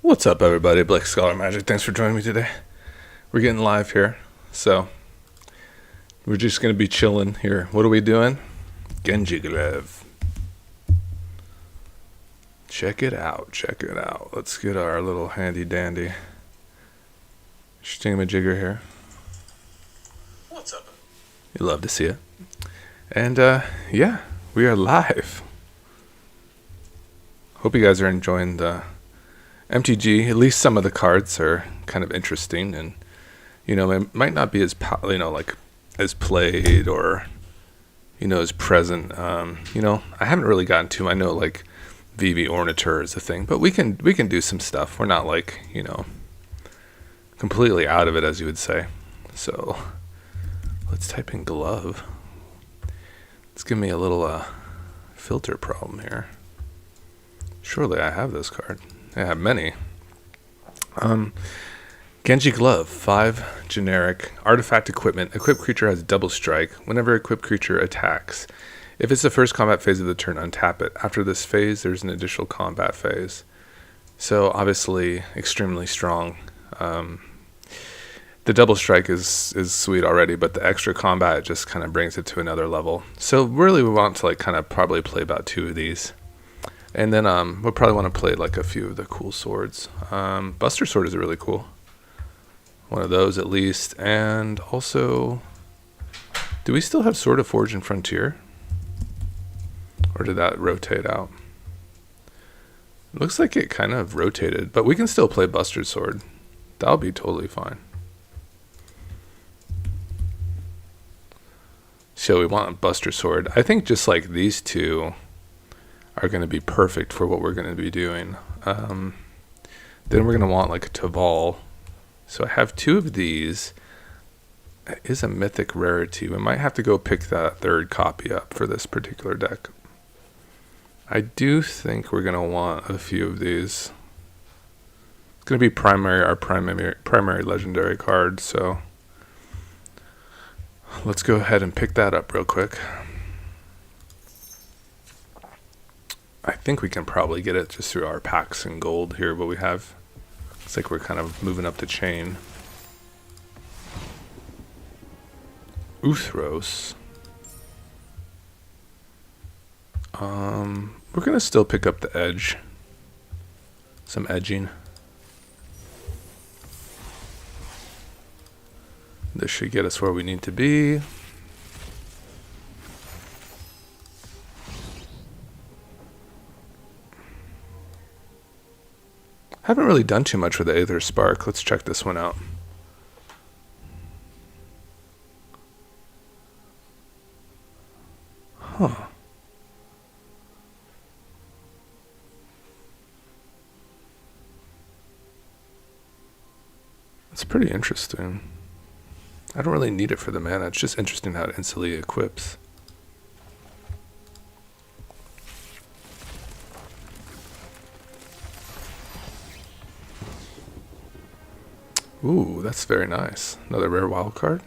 What's up, everybody? Blake Scholar Magic. Thanks for joining me today. We're getting live here, so we're just gonna be chilling here. What are we doing? Genji glove. Check it out. Check it out. Let's get our little handy dandy stingamajigger here. What's up? You love to see it. And yeah, we are live. Hope you guys are enjoying the MTG. At least some of the cards are kind of interesting, and it might not be as like as played or as present. I haven't really gotten to. I know like VV Ornature is a thing, but we can do some stuff. We're not like completely out of it, as you would say. So let's type in glove. Let's give me a little filter problem here. Surely I have this card. I have many. Genji Glove, 5 generic artifact equipment. Equipped creature has double strike whenever equipped creature attacks. If it's the first combat phase of the turn, untap it. After this phase, there's an additional combat phase. So obviously extremely strong. The double strike is sweet already, but the extra combat just kind of brings it to another level. So really we want to like kind of probably play about 2 of these. And then we'll probably want to play like a few of the cool swords. Buster Sword is really cool. One of those at least. And also, do we still have Sword of Forge and Frontier? Or did that rotate out? It looks like it kind of rotated, but we can still play Buster Sword. That'll be totally fine. So we want Buster Sword. I think just like these two are going to be perfect for what we're going to be doing. Then we're going to want like a Teval. So I have 2 of these. It is a mythic rarity. We might have to go pick that 3rd copy up for this particular deck. I do think we're going to want a few of these. It's going to be our primary legendary card. So let's go ahead and pick that up real quick. I think we can probably get it just through our packs and gold here, but we have, it's like we're kind of moving up the chain. Uthros. We're going to still pick up the edge. Some edging. This should get us where we need to be. Haven't really done too much with the Aether Spark. Let's check this one out. Huh. It's pretty interesting. I don't really need it for the mana. It's just interesting how it instantly equips. Ooh, that's very nice. Another rare wild card.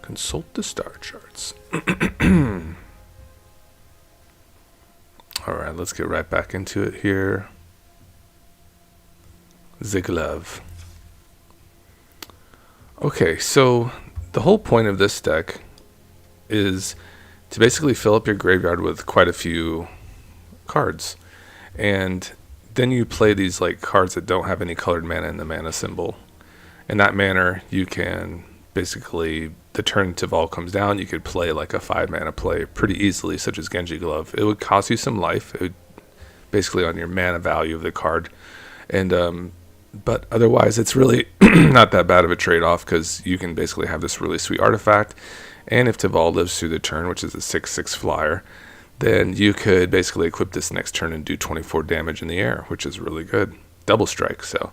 Consult the star charts. Alright, let's get right back into it here. Ziglev. Okay, so the whole point of this deck is to basically fill up your graveyard with quite a few cards. And then you play these like cards that don't have any colored mana in the mana symbol. In that manner, you can basically, the turn Teval comes down, you could play like a 5 mana play pretty easily, such as Genji Glove. It would cost you some life, it would basically on your mana value of the card. And but otherwise, it's really not that bad of a trade-off because you can basically have this really sweet artifact. And if Teval lives through the turn, which is a 6/6 flyer, then you could basically equip this next turn and do 24 damage in the air, which is really good. Double strike, so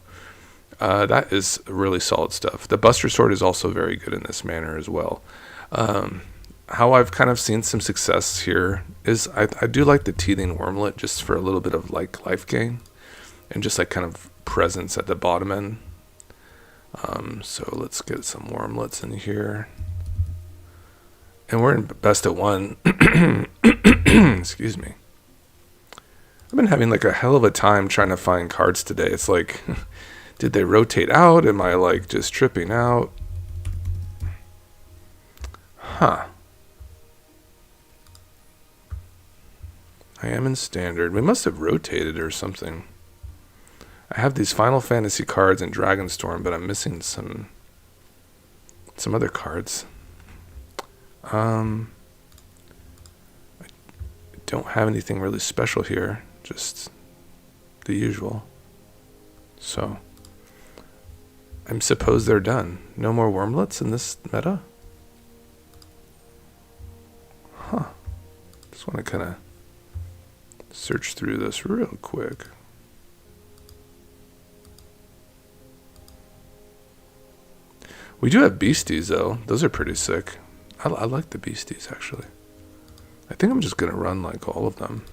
that is really solid stuff. The Buster Sword is also very good in this manner as well. How I've kind of seen some success here is I do like the Teething Wormlet just for a little bit of like life gain and just like kind of presence at the bottom end. So let's get some Wormlets in here. And we're in best of 1. Excuse me. I've been having like a hell of a time trying to find cards today. It's like, did they rotate out? Am I like just tripping out? Huh. I am in standard. We must have rotated or something. I have these Final Fantasy cards in Dragonstorm, but I'm missing some other cards. I don't have anything really special here, just the usual. So, I suppose they're done. No more wormlets in this meta? Huh. Just want to kind of search through this real quick. We do have beasties, though. Those are pretty sick. I like the beasties, actually. I think I'm just going to run, like, all of them.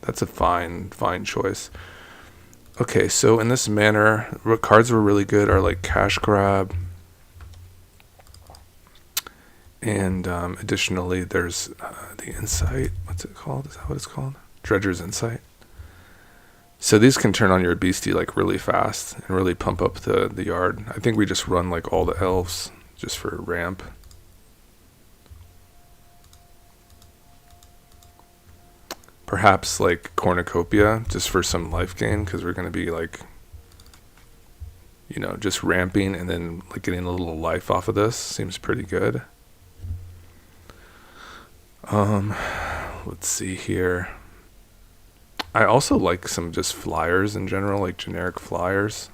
That's a fine choice. Okay, so in this manner, what cards were really good are, like, Cash Grab. And additionally, there's the Insight. What's it called? Is that what it's called? Dredger's Insight. So these can turn on your beastie like really fast and really pump up the yard. I think we just run like all the elves just for ramp. Perhaps like Cornucopia just for some life gain, because we're going to be like, you know, just ramping and then like getting a little life off of this. Seems pretty good. Let's see here. I also like some just flyers in general, like generic flyers.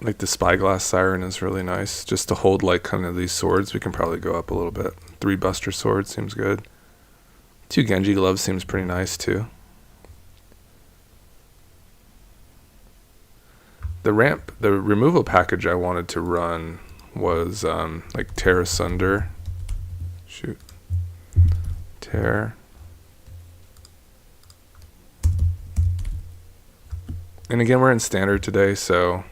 Like the Spyglass Siren is really nice. Just to hold like kind of these swords, we can probably go up a little bit. 3 Buster Swords seems good. 2 Genji Gloves seems pretty nice too. The removal package I wanted to run was like Tear Asunder. Shoot. Tear. And again, we're in standard today, so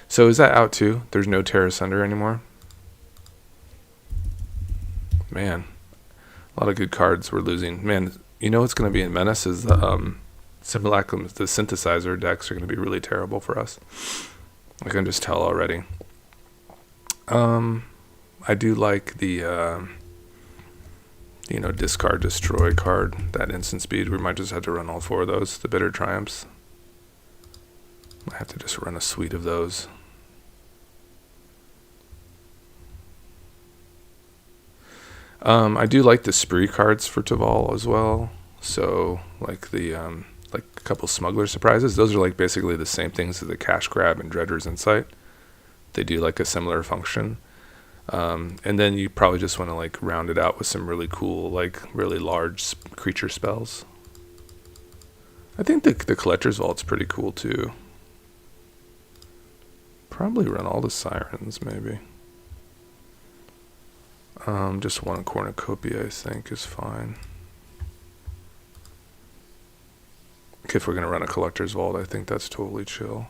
is that out too? There's no Tear Asunder anymore? Man, a lot of good cards we're losing. Man, you know what's going to be in Menace is the Simulacrum, the synthesizer decks are going to be really terrible for us. I can just tell already. I do like the you know, discard destroy card, that instant speed. We might just have to run all 4 of those, the Bitter Triumphs. I have to just run a suite of those. I do like the spree cards for Teval as well. So like the like a couple smuggler surprises. Those are like basically the same things as the Cash Grab and Dredger's Insight. They do like a similar function. And then you probably just want to like round it out with some really cool, like really large creature spells. I think the Collector's Vault's pretty cool too. Probably run all the Sirens maybe. Just one Cornucopia I think is fine. If we're going to run a Collector's Vault, I think that's totally chill.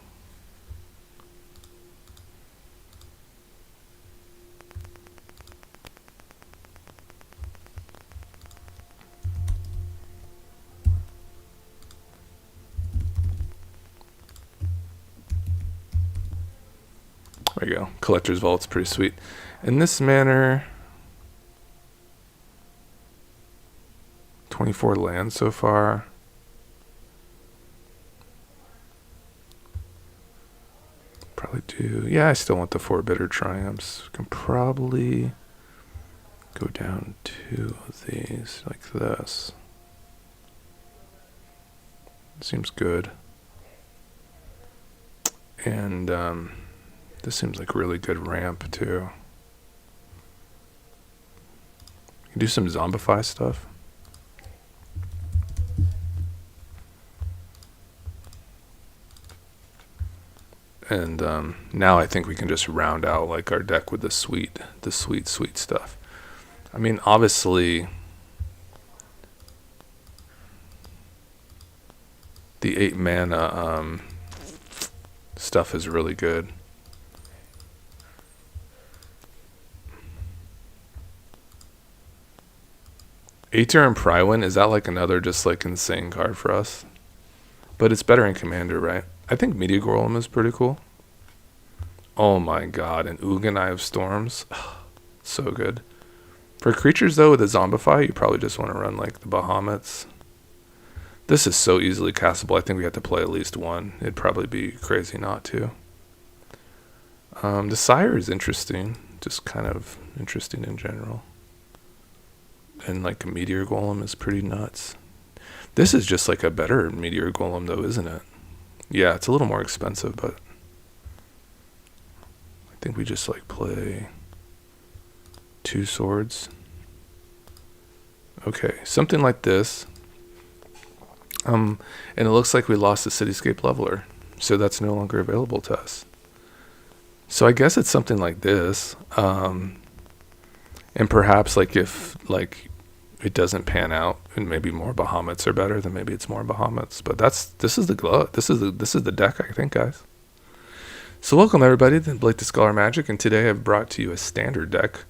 There you go. Collector's Vault's pretty sweet. In this manner, 24 lands so far. Probably do. Yeah, I still want the 4 Bitter Triumphs. We can probably go down 2 of these like this. Seems good. And this seems like really good ramp too. You can do some zombify stuff. And now I think we can just round out like our deck with the sweet stuff. I mean, obviously the 8 mana stuff is really good. Aether and Prywin, is that like another just like insane card for us? But it's better in Commander, right? I think Meteor Golem is pretty cool. Oh my god, and Ugin Eye of Storms. So good. For creatures though with a Zombify, you probably just want to run like the Bahamut's. This is so easily castable. I think we have to play at least one. It'd probably be crazy not to. The Sire is interesting. Just kind of interesting in general. And like a Meteor Golem is pretty nuts. This is just like a better Meteor Golem though, isn't it? Yeah, it's a little more expensive, but I think we just like play 2 swords. Okay, something like this. And it looks like we lost the Cityscape Leveler, so that's no longer available to us. So I guess it's something like this. And perhaps like if like it doesn't pan out and maybe more Bahamut's are better, then maybe it's more Bahamut's. But this is the deck, I think, guys. So welcome everybody to Blake the Scholar Magic, and today I've brought to you a standard deck.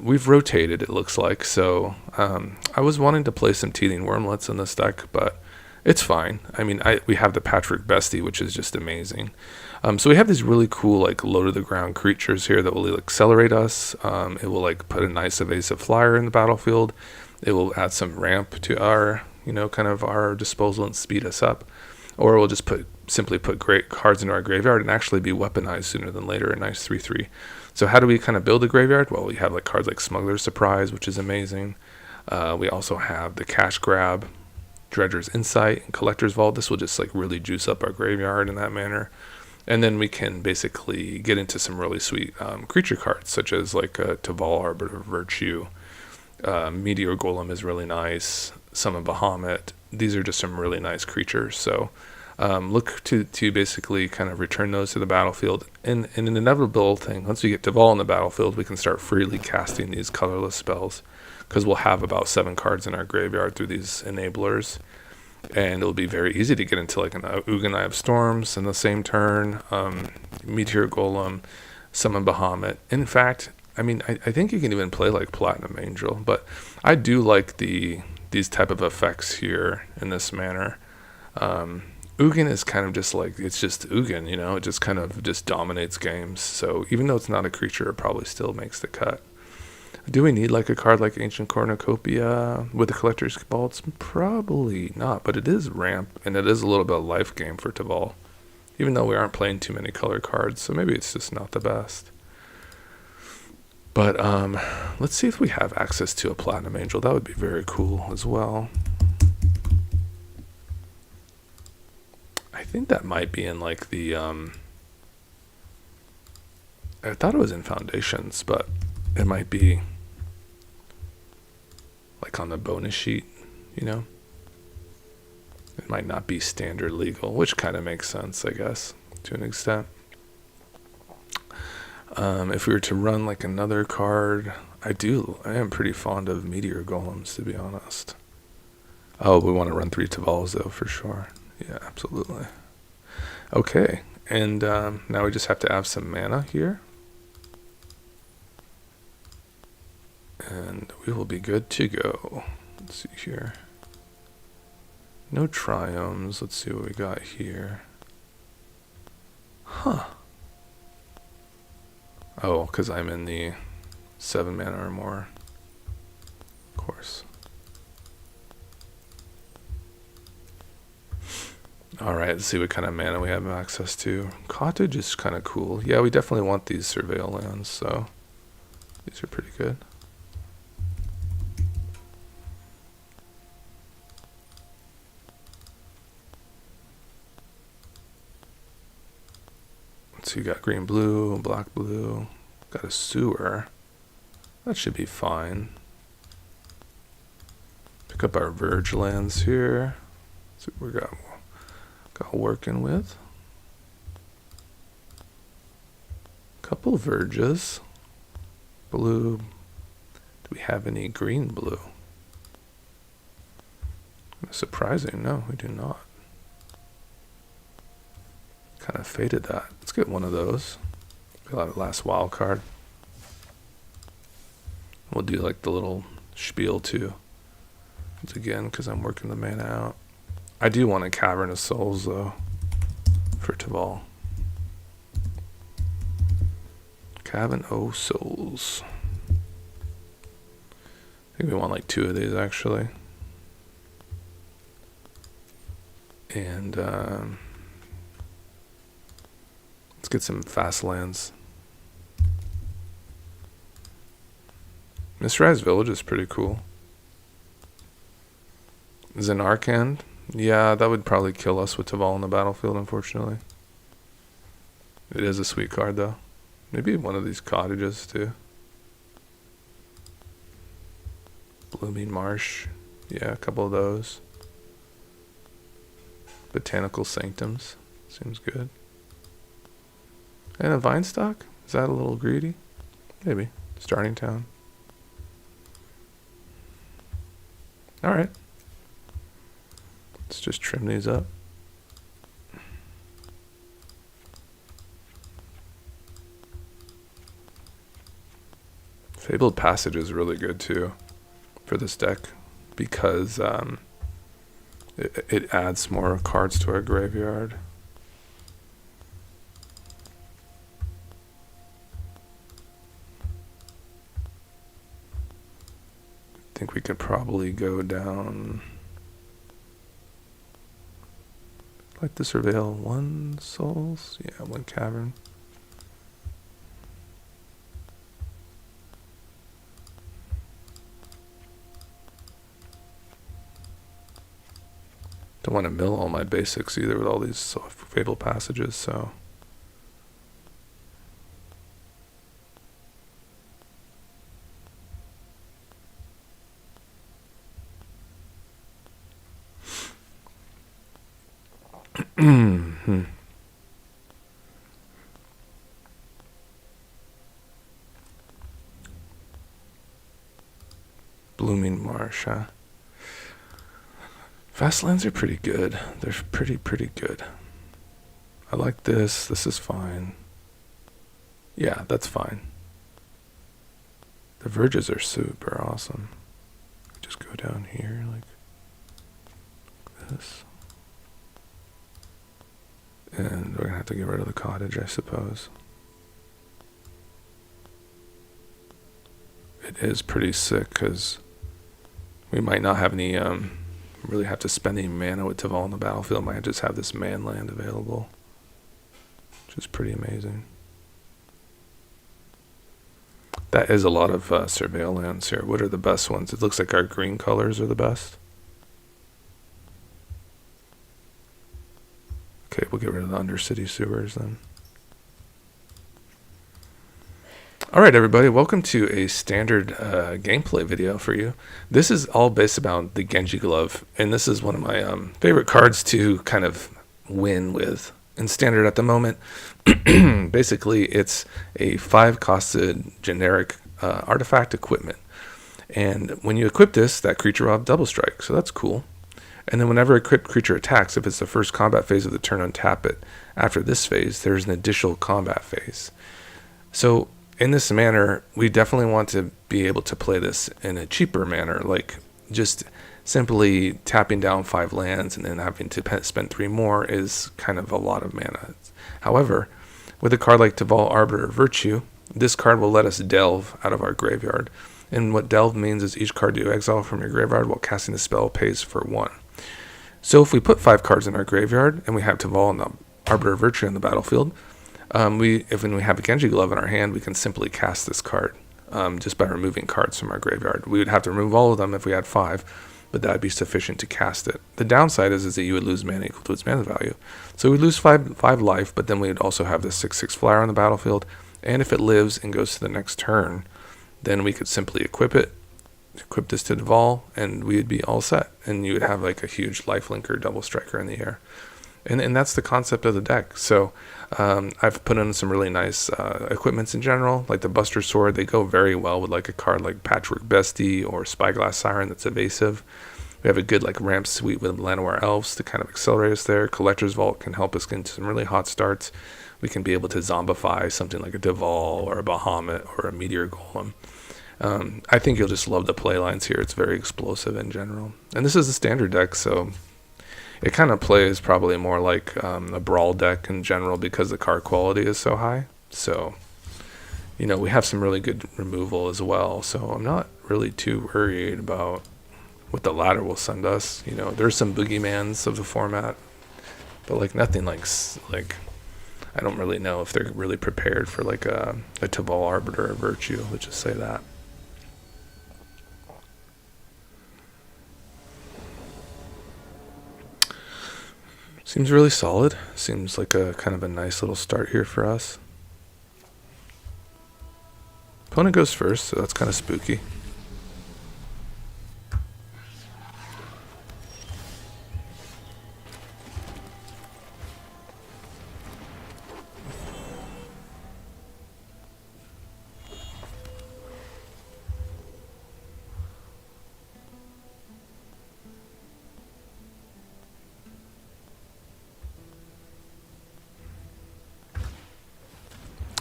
We've rotated, it looks like, so I was wanting to play some Teething Wormlets in this deck, but it's fine. I mean, we have the Patrick Bestie, which is just amazing. So we have these really cool, like, low-to-the-ground creatures here that will accelerate us. It will, like, put a nice evasive flyer in the battlefield. It will add some ramp to our, kind of our disposal and speed us up. Or it will just simply put great cards into our graveyard and actually be weaponized sooner than later, a nice 3/3. So how do we kind of build a graveyard? Well, we have like cards like Smuggler's Surprise, which is amazing. We also have the Cash Grab, Dredger's Insight, and Collector's Vault. This will just like really juice up our graveyard in that manner. And then we can basically get into some really sweet creature cards, such as like Teval, Arbiter of Virtue. Meteor Golem is really nice. Summon Bahamut. These are just some really nice creatures. So look to basically kind of return those to the battlefield. And an inevitable thing, once we get Teval on the battlefield, we can start freely casting these colorless spells, because we'll have about 7 cards in our graveyard through these enablers. And it'll be very easy to get into like an Ugin Eye of Storms in the same turn, Meteor Golem, Summon Bahamut. In fact, I mean, I think you can even play like Platinum Angel, but I do like these type of effects here in this manner. Ugin is kind of just like, it's just Ugin, it just kind of just dominates games. So even though it's not a creature, it probably still makes the cut. Do we need like a card like Ancient Cornucopia with the Collector's Vaults? Probably not, but it is ramp, and it is a little bit of life game for Teval, even though we aren't playing too many color cards, so maybe it's just not the best. But let's see if we have access to a Platinum Angel. That would be very cool as well. I think that might be in like the I thought it was in Foundations, but it might be like on the bonus sheet, It might not be standard legal, which kind of makes sense, I guess, to an extent. If we were to run like another card, I am pretty fond of Meteor Golems, to be honest. Oh, we want to run 3 Tevals though, for sure. Yeah, absolutely. Okay, and now we just have to have some mana here. And we will be good to go. Let's see here. No Triomes. Let's see what we got here. Huh. Oh, because I'm in the 7 mana or more. Of course. Alright, let's see what kind of mana we have access to. Cottage is kind of cool. Yeah, we definitely want these Surveil lands, so these are pretty good. So you got green, blue, black, blue. Got a sewer. That should be fine. Pick up our Verge lands here. See what we got working with. Couple Verges. Blue. Do we have any green blue? Surprising. No, we do not. Kind of faded that. Let's get one of those. Last wild card. We'll do like the little spiel too. once again because I'm working the mana out. I do want a Cavern of Souls though for Teval. Cavern of Souls. I think we want like 2 of these actually. And let's get some fast lands. Mistraz Village is pretty cool. Xenarkand? Yeah, that would probably kill us with Teval on the battlefield, unfortunately. It is a sweet card, though. Maybe one of these cottages, too. Blooming Marsh. Yeah, a couple of those. Botanical Sanctums. Seems good. And a Vinestock? Is that a little greedy? Maybe. Starting Town. Alright. Let's just trim these up. Fabled Passage is really good too for this deck because it adds more cards to our graveyard. I think we could probably go down like to surveil 1 souls. Yeah, 1 cavern. Don't want to mill all my basics either with all these Fable Passages, so. Blooming Marsh, huh? Fastlands are pretty good. They're pretty good. I like this. This is fine. Yeah, that's fine. The verges are super awesome. Just go down here like this. And we're going to have to get rid of the cottage, I suppose. It is pretty sick because we might not have any, really have to spend any mana with Teval on the battlefield. Might just have this man land available, which is pretty amazing. That is a lot of surveil lands here. What are the best ones? It looks like our green colors are the best. Okay, we'll get rid of the Undercity Sewers then. Alright everybody, welcome to a standard gameplay video for you. This is all based about the Genji glove, and this is one of my favorite cards to kind of win with. In standard at the moment, basically it's a 5-costed generic artifact equipment. And when you equip this, that creature will have double strike, so that's cool. And then whenever a equipped creature attacks, if it's the first combat phase of the turn, untap it. After this phase, there's an additional combat phase. So in this manner, we definitely want to be able to play this in a cheaper manner, like just simply tapping down 5 lands and then having to spend 3 more is kind of a lot of mana. However, with a card like Teval, Arbiter, Virtue, this card will let us delve out of our graveyard. And what delve means is each card you exile from your graveyard while casting the spell pays for 1. So if we put 5 cards in our graveyard and we have Teval and the Arbiter Virtue on the battlefield, when we have a Genji glove in our hand, we can simply cast this card just by removing cards from our graveyard. We would have to remove all of them if we had 5, but that would be sufficient to cast it. The downside is that you would lose mana equal to its mana value. So we'd lose 5 life, but then we would also have this 6/6 flyer on the battlefield. And if it lives and goes to the next turn, then we could simply equip this to Teval, and we would be all set. And you would have like a huge lifelinker double striker in the air. And that's the concept of the deck. So I've put in some really nice equipments in general, like the Buster Sword. They go very well with like a card like Patchwork Bestie or Spyglass Siren that's evasive. We have a good like ramp suite with Llanowar Elves to kind of accelerate us there. Collector's Vault can help us get into some really hot starts. We can be able to zombify something like a Teval or a Bahamut or a Meteor Golem. I think you'll just love the play lines here. It's very explosive in general. And this is a standard deck, so it kind of plays probably more like a brawl deck in general because the card quality is so high. So, you know, we have some really good removal as well. So I'm not really too worried about what the ladder will send us. You know, there's some boogeymans of the format, but like nothing like I don't really know if they're really prepared for like a Teval Arbiter or Virtue. Let's just say that. Seems really solid. Seems like a kind of a nice little start here for us. Opponent goes first, so that's kind of spooky.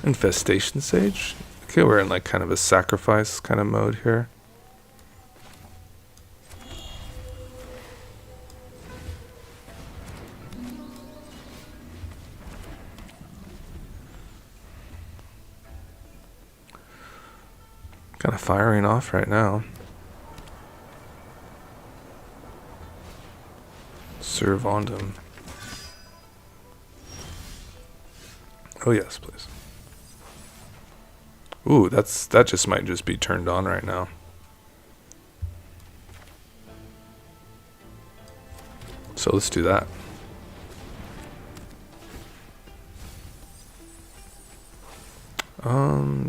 Infestation Sage. Okay, we're in like kind of a sacrifice kind of mode here. Kind of firing off right now. Servandum. Oh yes, please. Ooh, that just might just be turned on right now. So let's do that.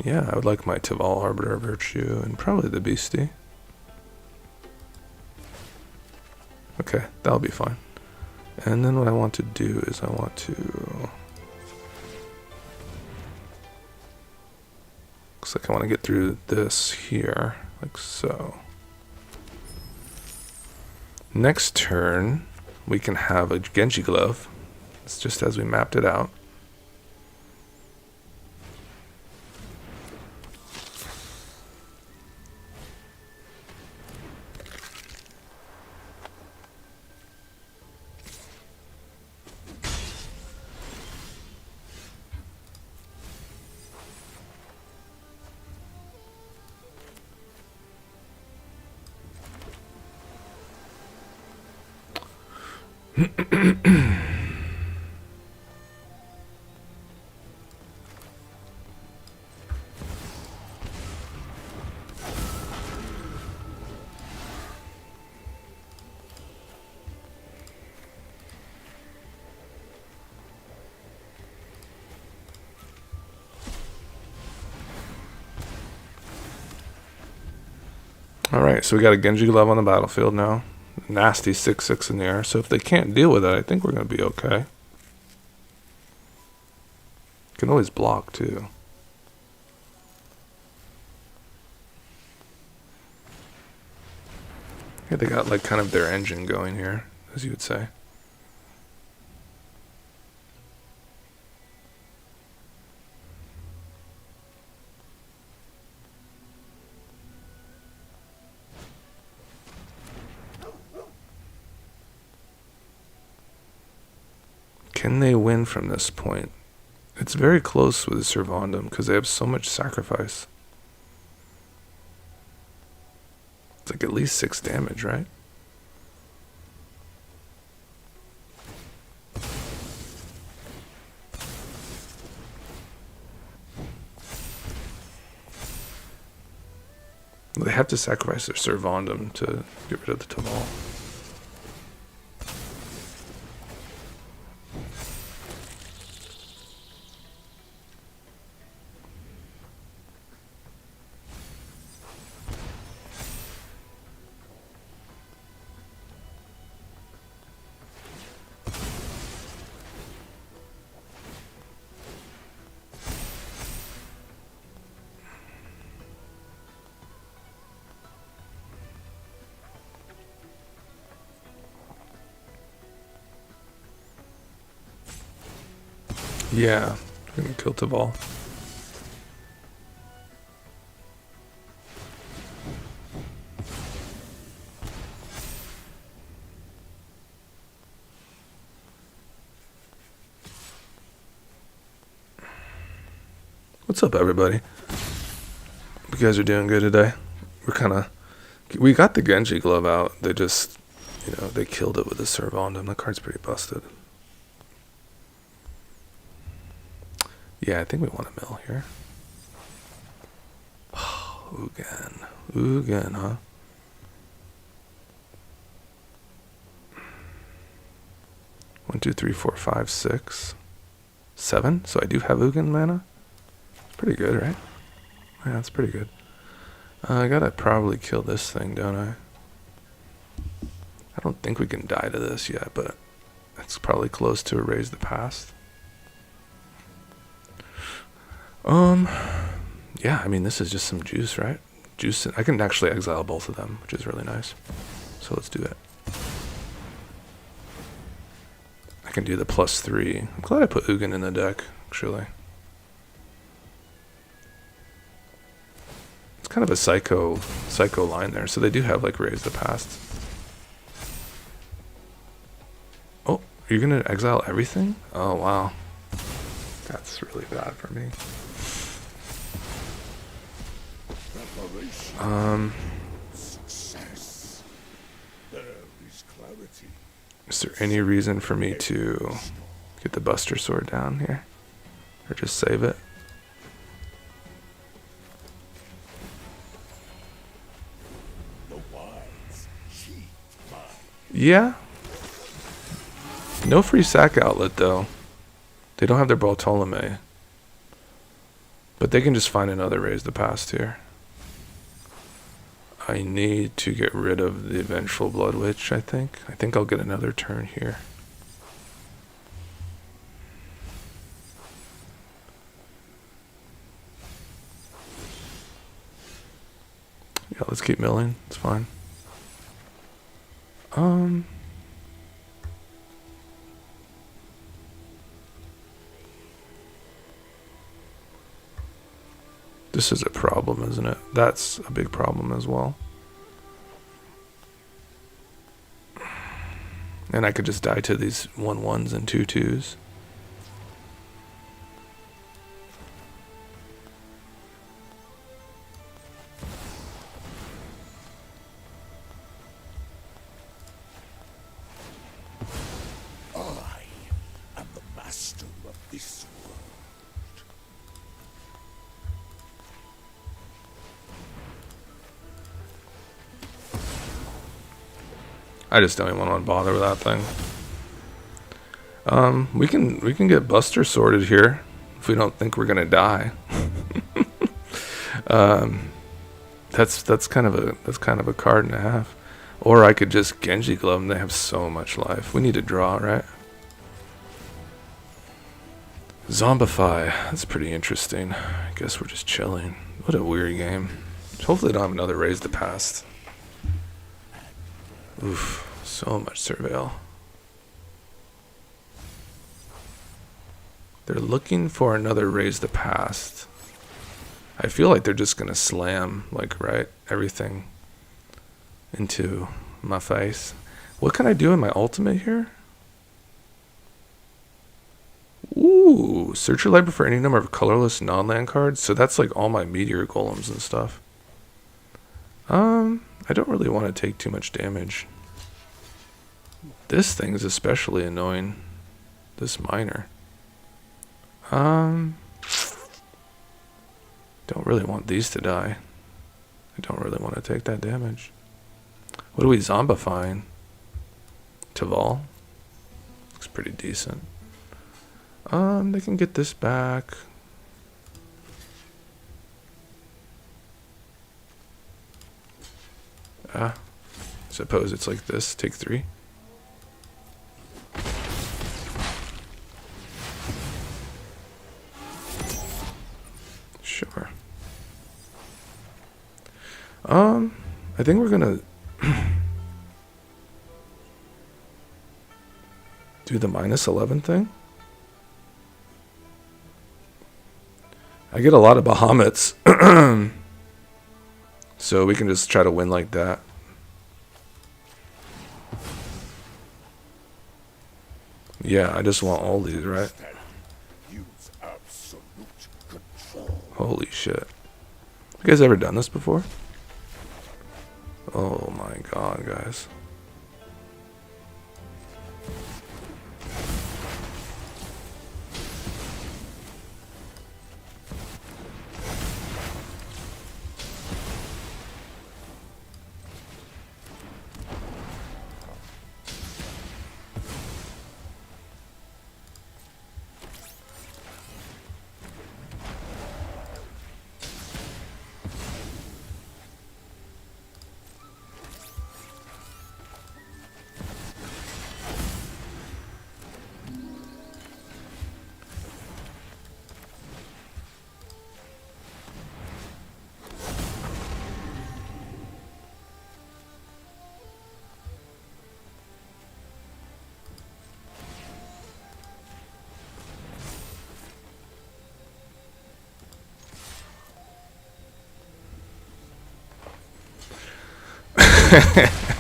Yeah, I would like my Teval Arbiter Virtue and probably the Beastie. Okay, that'll be fine. And then what I want to do is I want to... Looks like I want to get through this here, like so. Next turn, we can have a Genji glove. It's just as we mapped it out. Alright, so we got a Genji glove on the battlefield now. Nasty 6/6 in the air. So if they can't deal with it, I think we're going to be okay. Can always block too. Yeah, they got like kind of their engine going here, as you would say. Can they win from this point? It's very close with the Servandum because they have so much sacrifice. It's like at least 6 damage, right? They have to sacrifice their Servandum to get rid of the Teval. Yeah, we're gonna kill Teval. What's up, everybody? You guys are doing good today. We got the Genji glove out. They just, they killed it with the Servandum. The card's pretty busted. Yeah, I think we want a mill here. Ugin, huh? One, two, three, four, five, 6, 7. So I do have Ugin mana. It's pretty good, right? Yeah, that's pretty good. I gotta probably kill this thing, don't I? I don't think we can die to this yet, but it's probably close to Erase the Past. Yeah, I mean, this is just some juice, right? Juice. I can actually exile both of them, which is really nice. So let's do it. I can do the +3. I'm glad I put Ugin in the deck, actually. It's kind of a psycho line there. So they do have like Raise the Past. Oh, you're gonna exile everything? Oh wow, that's really bad for me. Success. There is clarity. Is there any reason for me to get the Buster Sword down here, or just save it? Yeah. No free sack outlet though. They don't have their Bartolome. But they can just find another Raise the Past here. I need to get rid of the Vengeful Blood Witch, I think. I think I'll get another turn here. Yeah, let's keep milling. It's fine. This is a problem, isn't it? That's a big problem as well. And I could just die to these 1/1s and 2/2s. I am the master of this world. I just don't even want to bother with that thing. We can get Buster sorted here if we don't think we're gonna die. That's kind of a card and a half. Or I could just Genji glove them. They have so much life. We need to draw, right? Zombify. That's pretty interesting. I guess we're just chilling. What a weird game. Hopefully they don't have another Raise the Past. Oof, so much Surveil. They're looking for another Raise the Past. I feel like they're just gonna slam, like, right, everything into my face. What can I do in my ultimate here? Ooh, search your library for any number of colorless non-land cards. So that's like all my meteor golems and stuff. I don't really want to take too much damage. This thing is especially annoying. This miner. Don't really want these to die. I don't really want to take that damage. What are we zombifying? Teval. Looks pretty decent. They can get this back. Suppose it's like this. Take 3. Sure. I think we're gonna do the -11 thing. I get a lot of Bahamut's, so we can just try to win like that. Yeah, I just want all these, right? Use absolute control. Holy shit. You guys ever done this before? Oh my god, guys.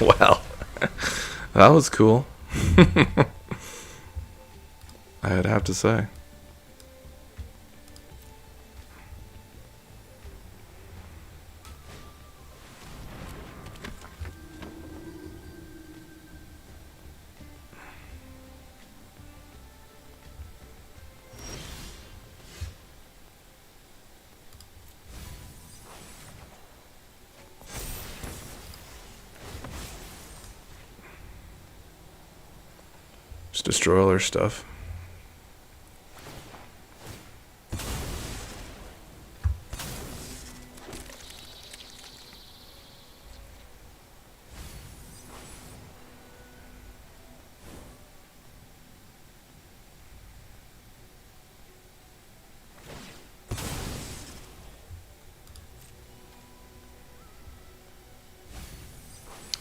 Wow. That was cool. I'd have to say. Just destroy all their stuff.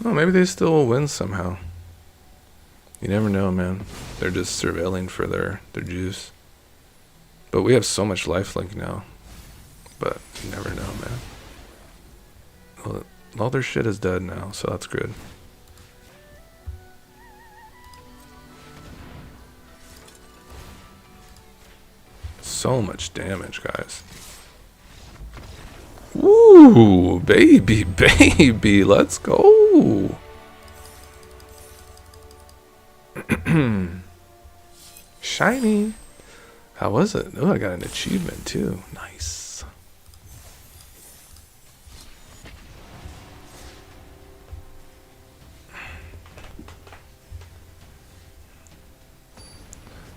Oh, maybe they still will win somehow. You never know, man. They're just surveilling for their juice. But we have so much lifelink now. But you never know, man. Well, all their shit is dead now, so that's good. So much damage, guys. Ooh, baby, baby, let's go. Shiny. How was it? Oh, I got an achievement too. Nice.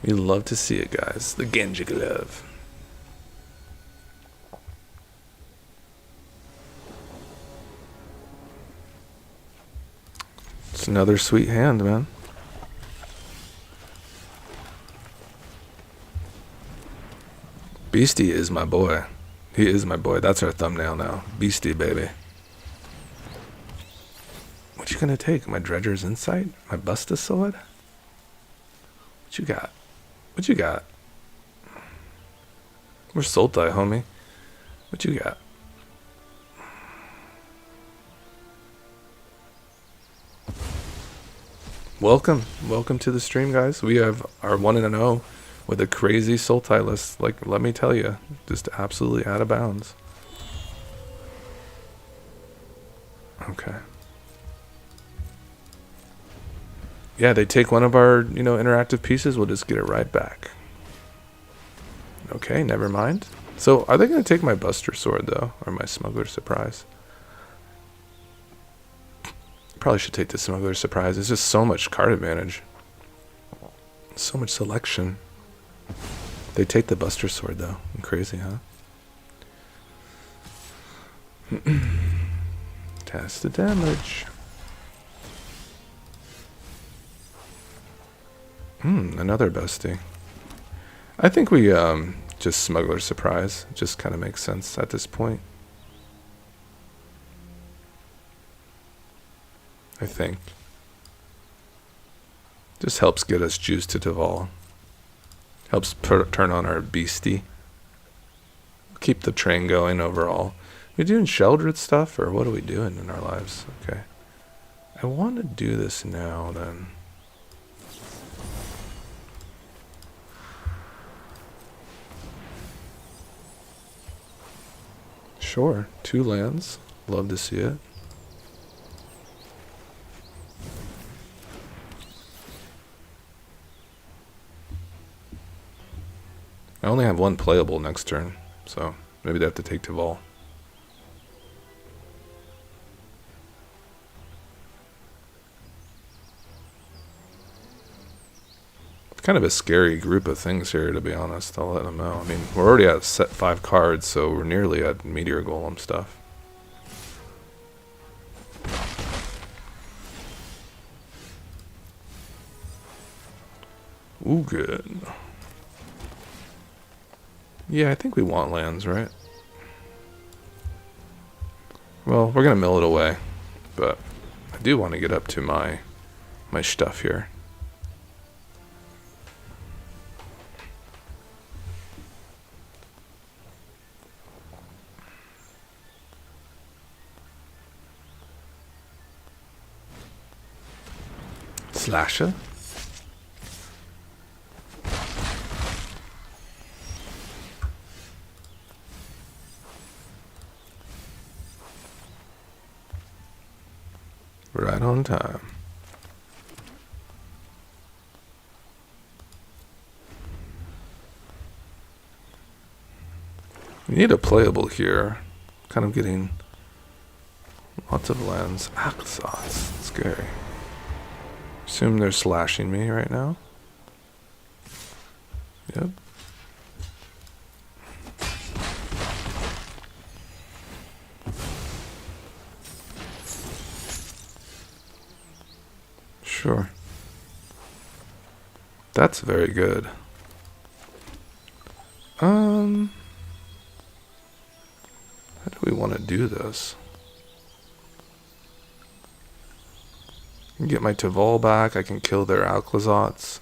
We love to see it, guys. The Genji glove. It's another sweet hand, man. Beastie is my boy. He is my boy. That's our thumbnail now. Beastie, baby. What you gonna take? My Dredger's Insight? My Busta Sword? What you got? What you got? We're Sultai, homie. What you got? Welcome. Welcome to the stream, guys. We have our 1-0 with a crazy Sultai list. Like, let me tell you, just absolutely out of bounds. Okay. Yeah, they take one of our, interactive pieces, we'll just get it right back. Okay, never mind. So, are they going to take my Buster Sword, though? Or my Smuggler's Surprise? Probably should take the Smuggler's Surprise. It's just so much card advantage. So much selection. They take the Buster Sword, though. Crazy, huh? Test the damage. Another bestie. I think we just Smuggler's Surprise. Just kind of makes sense at this point. I think. Just helps get us juice to Teval. Helps turn on our beastie. Keep the train going overall. We doing Sheldred stuff, or what are we doing in our lives? Okay. I want to do this now, then. Sure. 2 lands. Love to see it. I only have 1 playable next turn, so maybe they have to take Teval. It's kind of a scary group of things here, to be honest. I'll let them know. I mean, we're already at set 5 cards, so we're nearly at Meteor Golem stuff. Ooh, good. Yeah, I think we want lands, right? Well, we're gonna mill it away, but I do want to get up to my stuff here. Slasher. Right on time. We need a playable here. Kind of getting lots of lands. Axos. Scary. Assume they're slashing me right now. Yep. Sure. That's very good. How do we want to do this? I can get my Teval back. I can kill their Alclazots.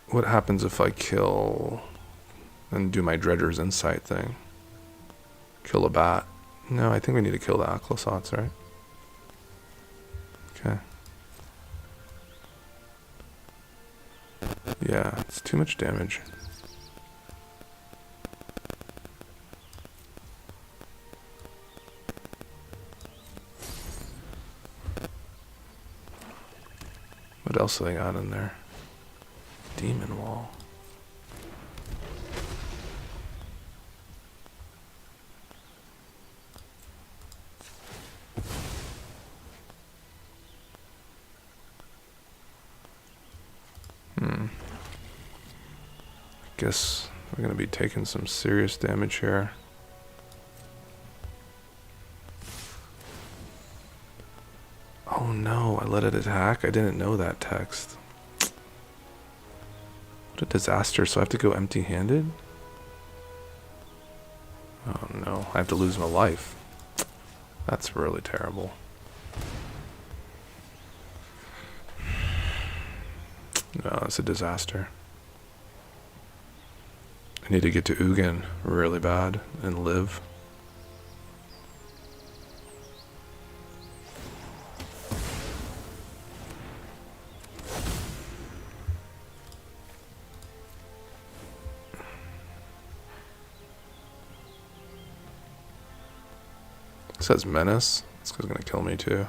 What happens if I kill and do my Dredger's Insight thing? Kill a bat. No, I think we need to kill the Alclazots, right? Okay. Yeah, it's too much damage. What else do they got in there? Demon Wall. Guess we're gonna be taking some serious damage here. Oh no, I let it attack? I didn't know that text. What a disaster, so I have to go empty-handed? Oh no, I have to lose my life. That's really terrible. No, it's a disaster. I need to get to Ugin really bad and live. It says menace. This guy's gonna kill me too.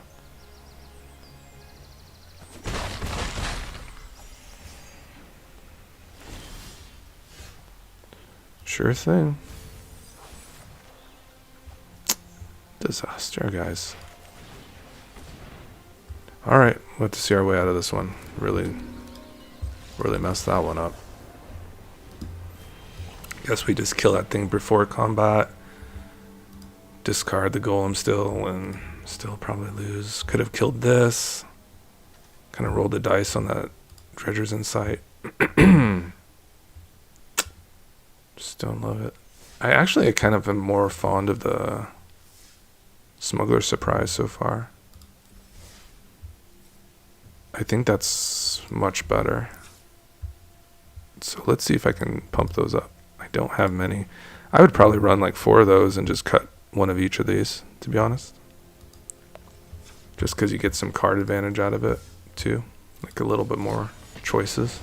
Sure thing. Disaster, guys. Alright, we'll have to see our way out of this one. Really messed that one up. Guess we just kill that thing before combat. Discard the golem still and still probably lose. Could have killed this. Kind of rolled the dice on that Dredger's Insight. Just don't love it. I kind of am more fond of the Smuggler's Surprise so far. I think that's much better. So let's see if I can pump those up. I don't have many. I would probably run like 4 of those and just cut one of each of these, to be honest. Just because you get some card advantage out of it, too. Like a little bit more choices.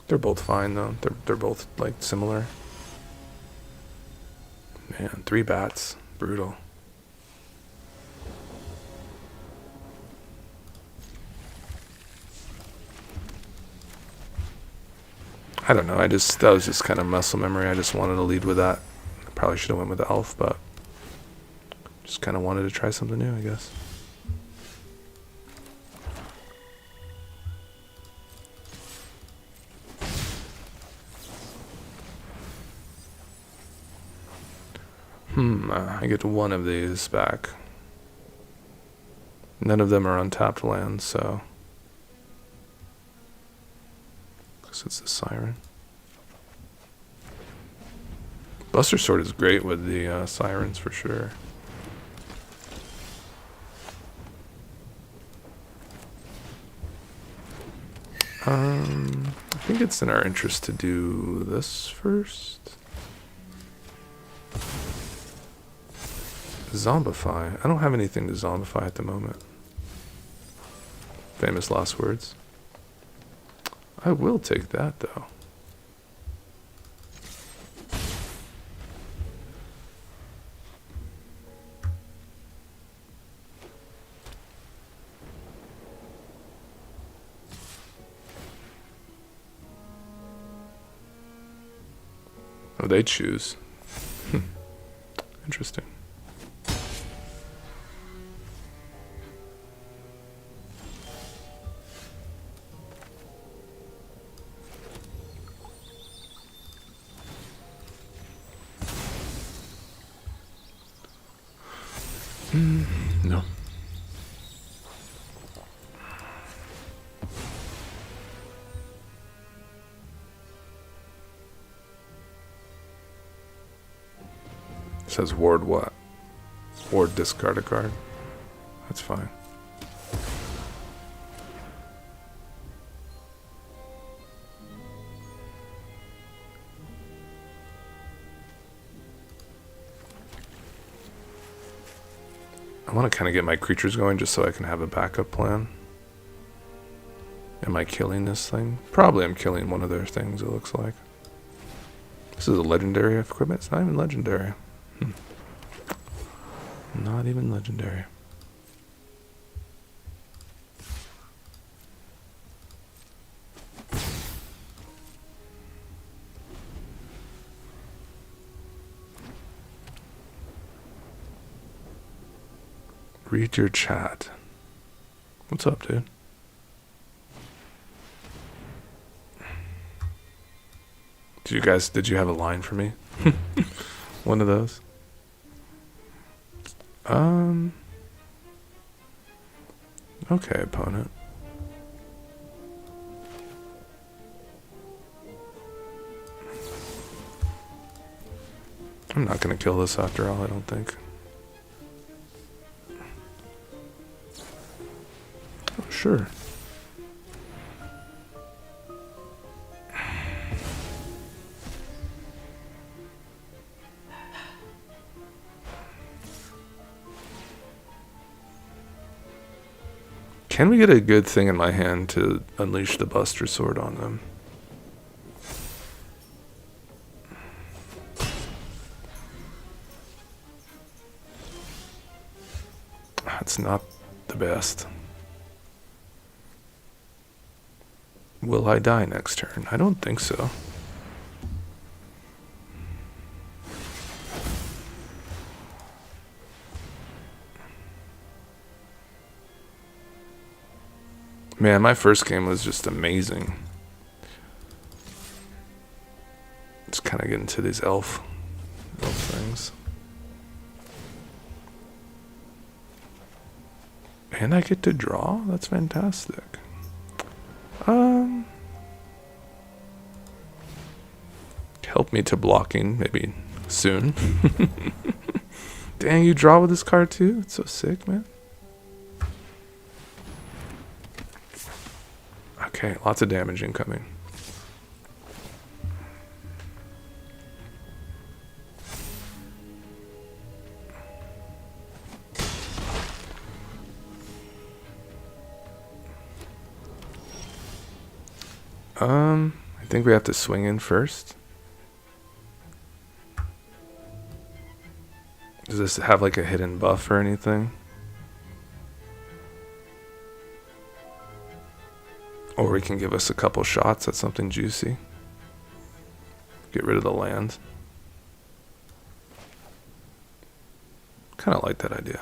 They're both fine though. They're both like similar. Man, 3 bats. Brutal. I don't know. That was just kind of muscle memory. I just wanted to lead with that. I probably should have went with the elf, but just kind of wanted to try something new, I guess. I get one of these back. None of them are untapped lands, so... Because it's the Siren. Buster Sword is great with the Sirens for sure. I think it's in our interest to do this first. Zombify. I don't have anything to zombify at the moment. Famous last words. I will take that though. Oh, they choose. Interesting. No. It says ward what? Ward discard a card. That's fine. I want to kind of get my creatures going just so I can have a backup plan. Am I killing this thing? Probably I'm killing one of their things, it looks like. This is a legendary equipment? It's not even legendary. Not even legendary. Read your chat. What's up, dude? Did you have a line for me? One of those? Okay, opponent. I'm not gonna kill this after all, I don't think. Oh, sure. Can we get a good thing in my hand to unleash the Buster Sword on them? That's not the best. Will I die next turn? I don't think so. Man, my first game was just amazing. Just kind of getting to these elf things. And I get to draw? That's fantastic. Help me to blocking maybe soon. Dang, you draw with this card too? It's so sick, man. Okay, lots of damage incoming. I think we have to swing in first. Does this have like a hidden buff or anything? Or we can give us a couple shots at something juicy. Get rid of the land. Kind of like that idea.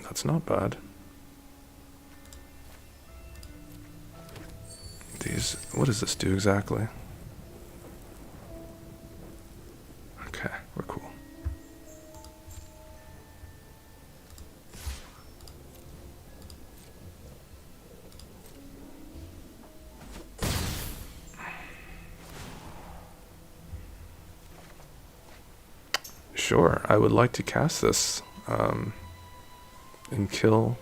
That's not bad. These, what does this do exactly? Okay, we're cool. Sure, I would like to cast this and kill.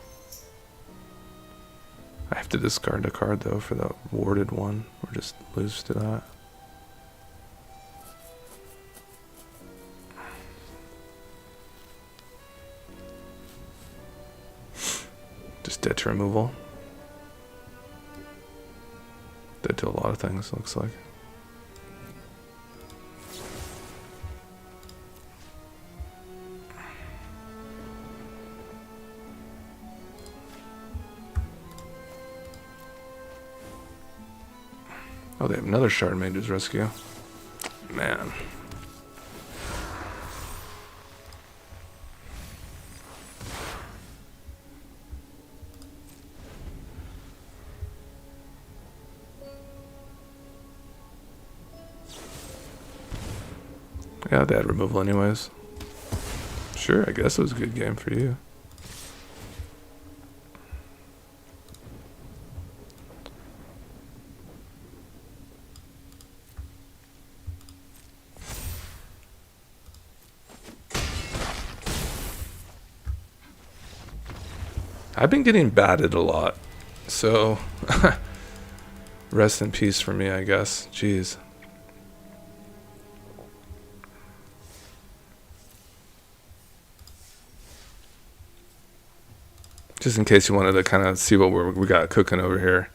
I have to discard a card though for the warded one, or just lose to that. Just dead to removal. Dead to a lot of things, looks like. Oh, they have another Shard Mage's Rescue. Man. Yeah, they had removal anyways. Sure, I guess it was a good game for you. I've been getting batted a lot, so rest in peace for me, I guess. Jeez. Just in case you wanted to kind of see what we got cooking over here.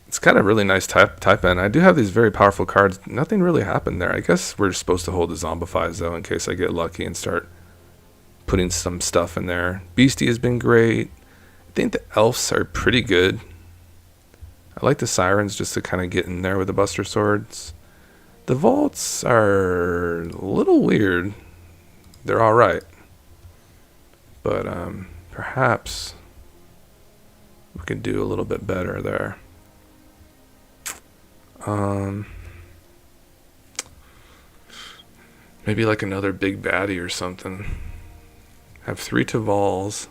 It's got a really nice type in. I do have these very powerful cards. Nothing really happened there. I guess we're supposed to hold the Zombifies, though, in case I get lucky and start putting some stuff in there. Beastie has been great. I think the Elves are pretty good. I like the Sirens just to kind of get in there with the Buster Swords. The Vaults are a little weird. They're alright. But, perhaps we could do a little bit better there. Maybe like another big baddie or something. Have 3 Tevals.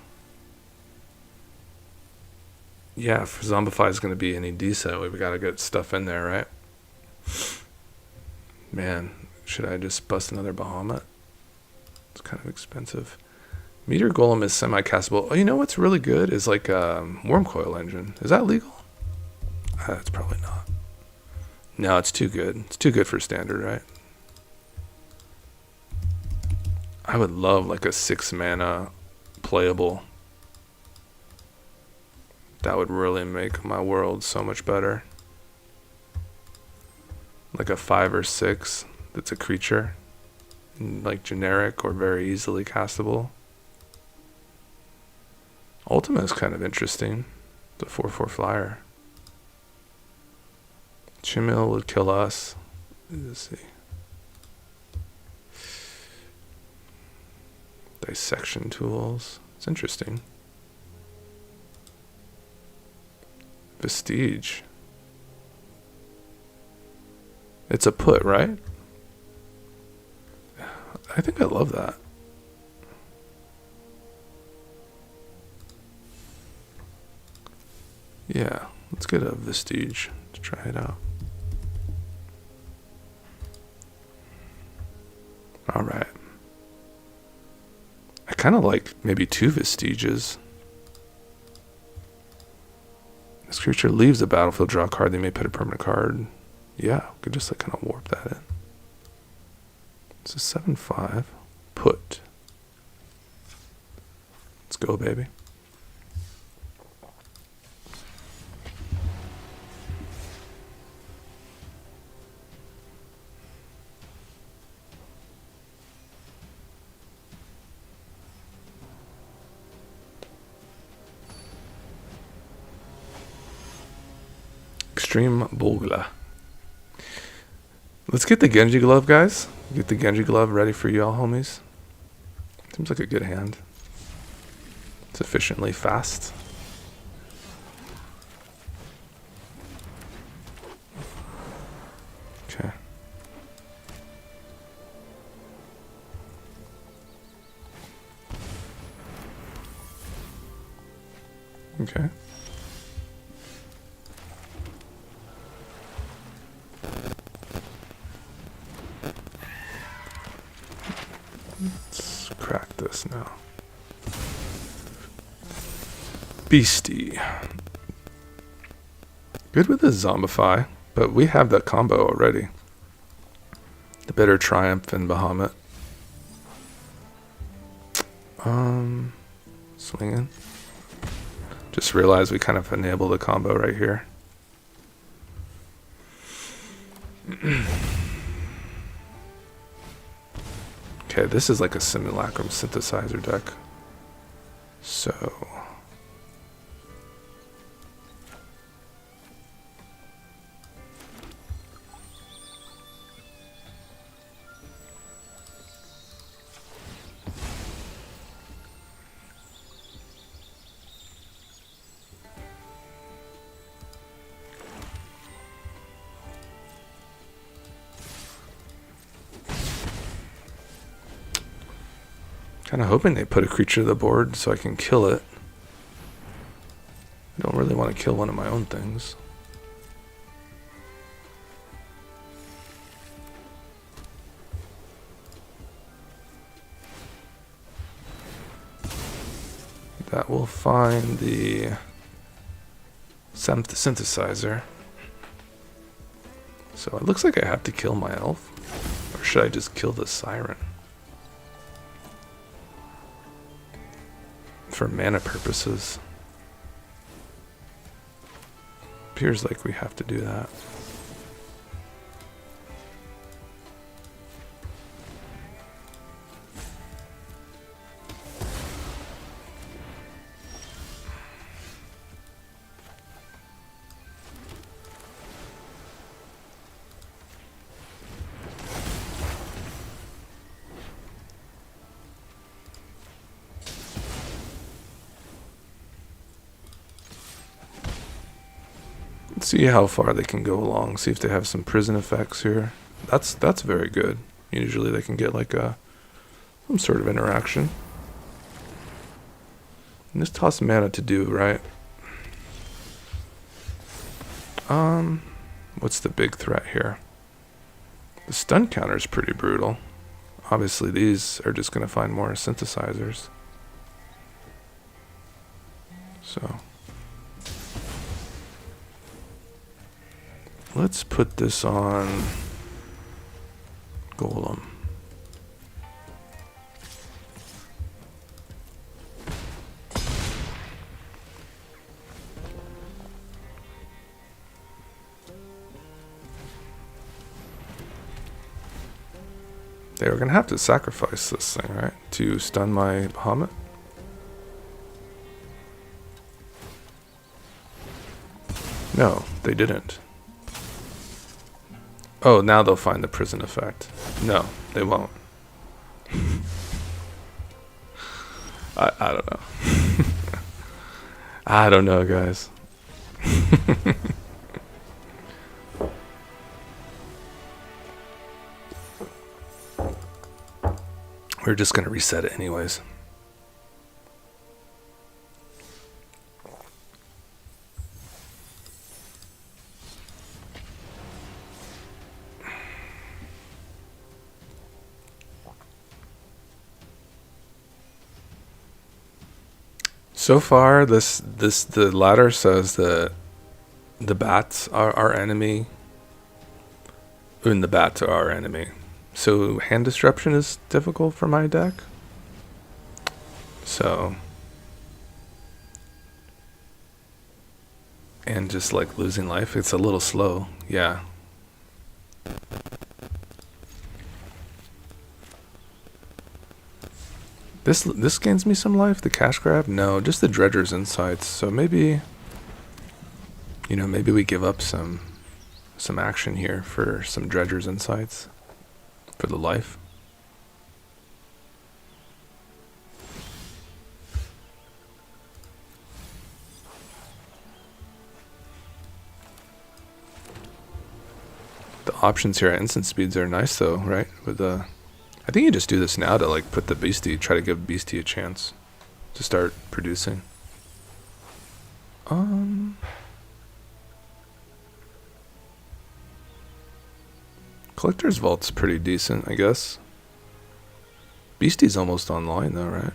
Yeah, if Zombify is going to be any decent, we got to get stuff in there, right? Man, should I just bust another Bahamut? It's kind of expensive. Meteor Golem is semi-castable. Oh, you know what's really good is like Worm Coil Engine. Is that legal? It's probably not. No, it's too good. It's too good for standard, right? I would love like a 6 mana playable. That would really make my world so much better. Like a 5 or 6 that's a creature. Like generic or very easily castable. Ultima is kind of interesting. The 4/4 flyer. Chimil would kill us. Let's see. Dissection tools. It's interesting. Vestige. It's a put, right? I think I love that. Yeah, let's get a Vestige to try it out. Alright. I kind of like maybe 2 Vestiges. This creature leaves the battlefield, draw a card, they may put a permanent card. Yeah, we could just like kind of warp that in. It's a 7/5. put. Let's go, baby. Extreme Bulgla. Let's get the Genji glove, guys. Get the Genji glove ready for y'all, homies. Seems like a good hand. Sufficiently fast. Okay. Okay. Let's crack this now. Beastie. Good with the Zombify, but we have that combo already. The Bitter Triumph and Bahamut. Swinging. Just realized we kind of enabled the combo right here. Okay, this is like a simulacrum synthesizer deck. So kind of hoping they put a creature to the board so I can kill it. I don't really want to kill one of my own things. That will find the synthesizer. So it looks like I have to kill my elf. Or should I just kill the siren? For mana purposes. Appears like we have to do that. Let's see how far they can go along. See if they have some prison effects here. That's very good. Usually they can get like some sort of interaction. And this toss mana to do, right? What's the big threat here? The stun counter is pretty brutal. Obviously these are just gonna find more synthesizers. So let's put this on Golem. They were gonna have to sacrifice this thing, right? To stun my Bahamut. No, they didn't. Oh, now they'll find the prison effect. No, they won't. I don't know. I don't know, guys. We're just gonna reset it anyways. So far, the ladder says that the bats are our enemy. And the bats are our enemy. So hand disruption is difficult for my deck. So, and just like losing life, it's a little slow. Yeah. This gains me some life. The cash grab, no, just the Dredger's insights. So maybe, maybe we give up some action here for some Dredger's insights for the life. The options here at instant speeds are nice though, right? With I think you just do this now to like put the beastie, try to give beastie a chance to start producing. Collector's Vault's pretty decent, I guess. Beastie's almost online though, right?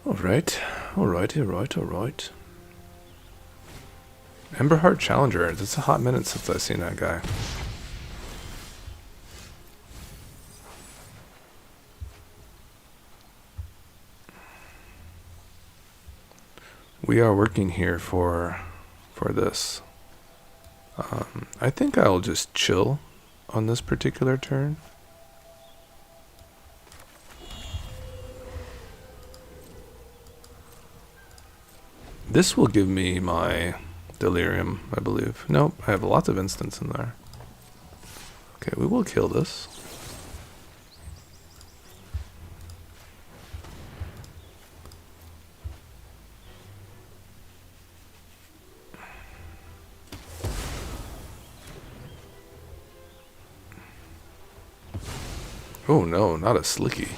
Alright. Emberheart Challenger. It's a hot minute since I've seen that guy. We are working here for this. I think I'll just chill on this particular turn. This will give me my delirium, I believe. Nope, I have lots of instants in there. Okay, we will kill this. Oh no, not a slicky.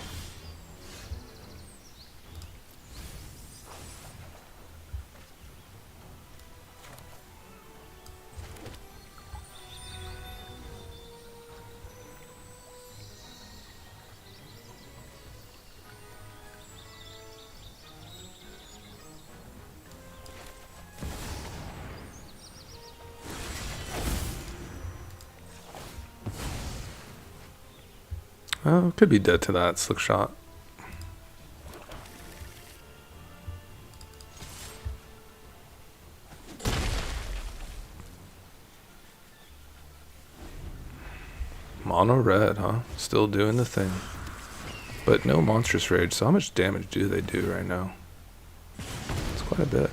Oh, could be dead to that slick shot. Mono red, huh? Still doing the thing. But no monstrous rage, so how much damage do they do right now? It's quite a bit.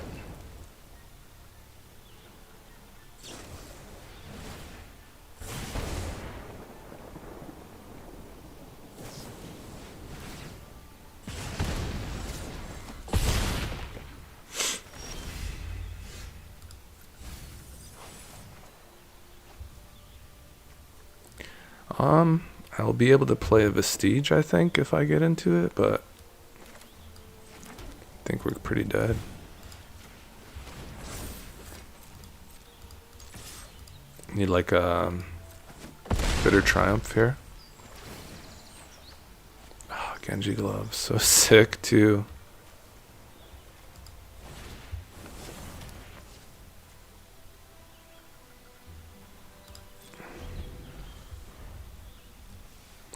I'll be able to play a Vestige, I think, if I get into it, but I think we're pretty dead. Need like a Bitter Triumph here. Oh, Genji gloves, so sick too.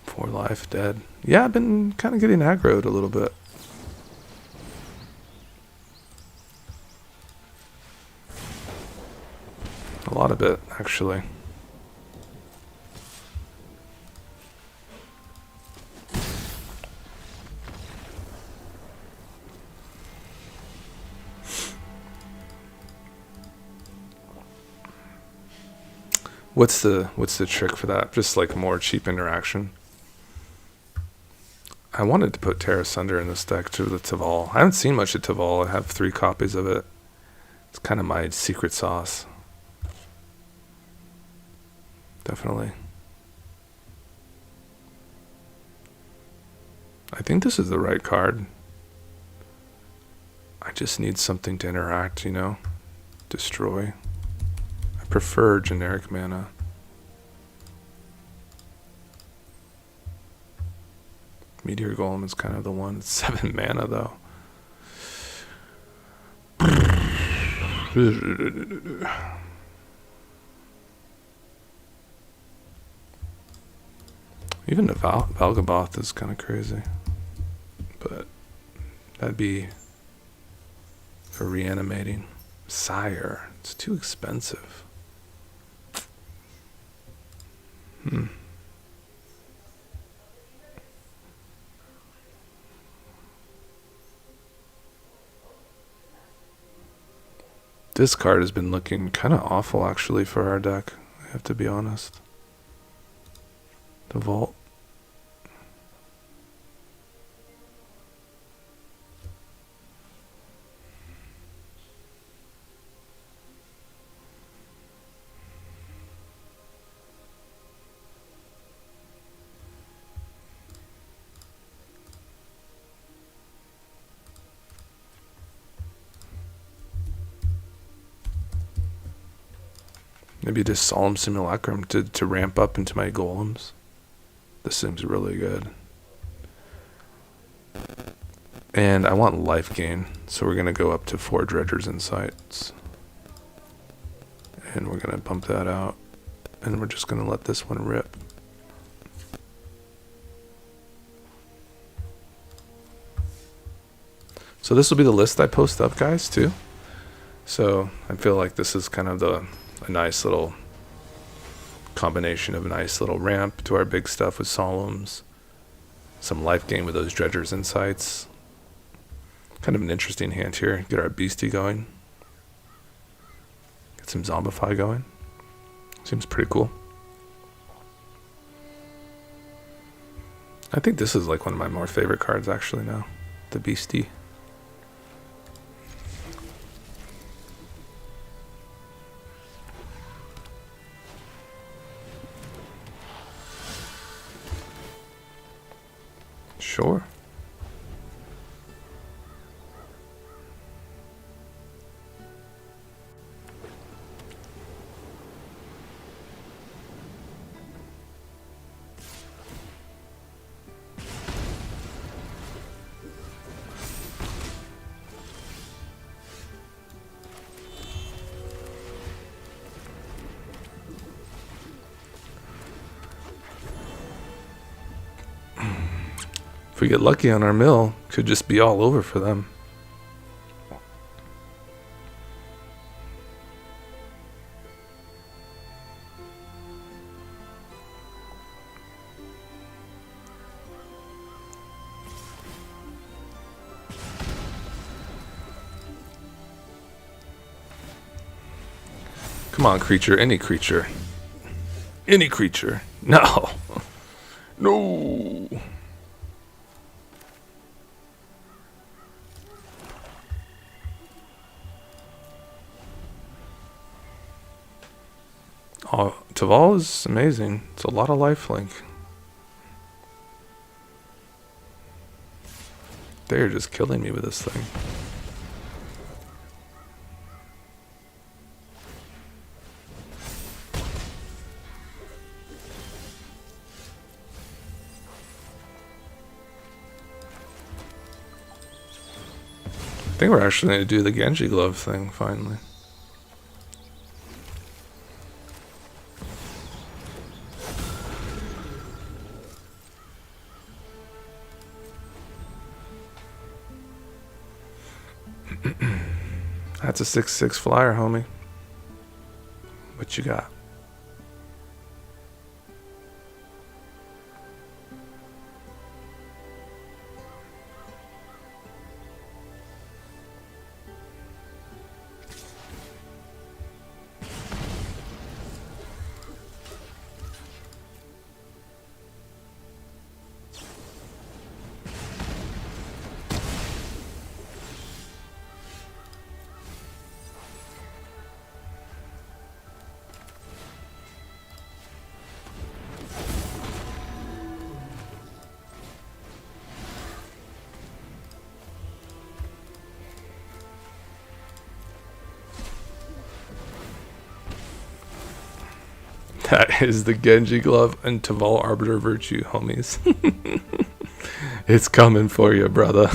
Four life, dead. Yeah, I've been kind of getting aggroed a little bit. A lot of it, actually. What's the trick for that? Just like more cheap interaction. I wanted to put Terra Sunder in this deck to the Teval. I haven't seen much of Teval. I have 3 copies of it. It's kind of my secret sauce. Definitely. I think this is the right card. I just need something to interact, you know? Destroy. I prefer generic mana. Meteor Golem is kind of the one. It's 7 mana though. Even the Valgaboth is kind of crazy. But that'd be for reanimating. Sire. It's too expensive. This card has been looking kind of awful actually for our deck, I have to be honest. The Vault. Maybe just Solemn Simulacrum to ramp up into my golems. This seems really good. And I want life gain, so we're going to go up to 4 Dredger's Insights. And we're going to bump that out. And we're just going to let this one rip. So this will be the list I post up, guys, too. So I feel like this is kind of a nice little combination of a nice little ramp to our big stuff with Solemns. Some life gain with those Dredger's Insights. Kind of an interesting hand here. Get our Beastie going. Get some Zombify going. Seems pretty cool. I think this is like one of my more favorite cards actually now. The Beastie. Sure. If we get lucky on our mill, could just be all over for them. Come on, creature, any creature. Any creature. No. No. Oh, Teval is amazing. It's a lot of lifelink. They're just killing me with this thing. I think we're actually going to do the Genji glove thing finally. That's a 6/6 flyer, homie. What you got? That is the Genji glove and Teval Arbiter Virtue, homies. It's coming for you, brother.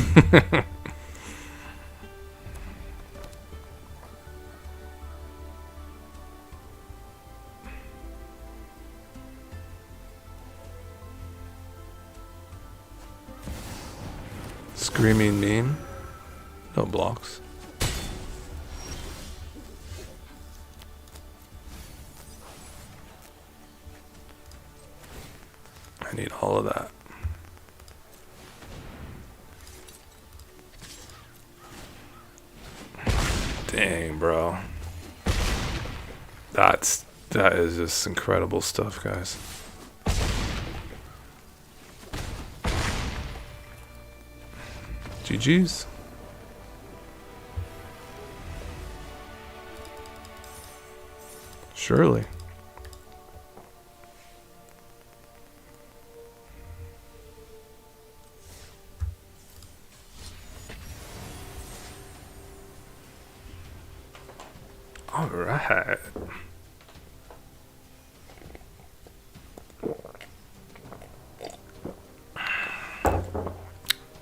Screaming meme. No blocks. I need all of that. Dang, bro. That is just incredible stuff, guys. GG's. Surely. All right.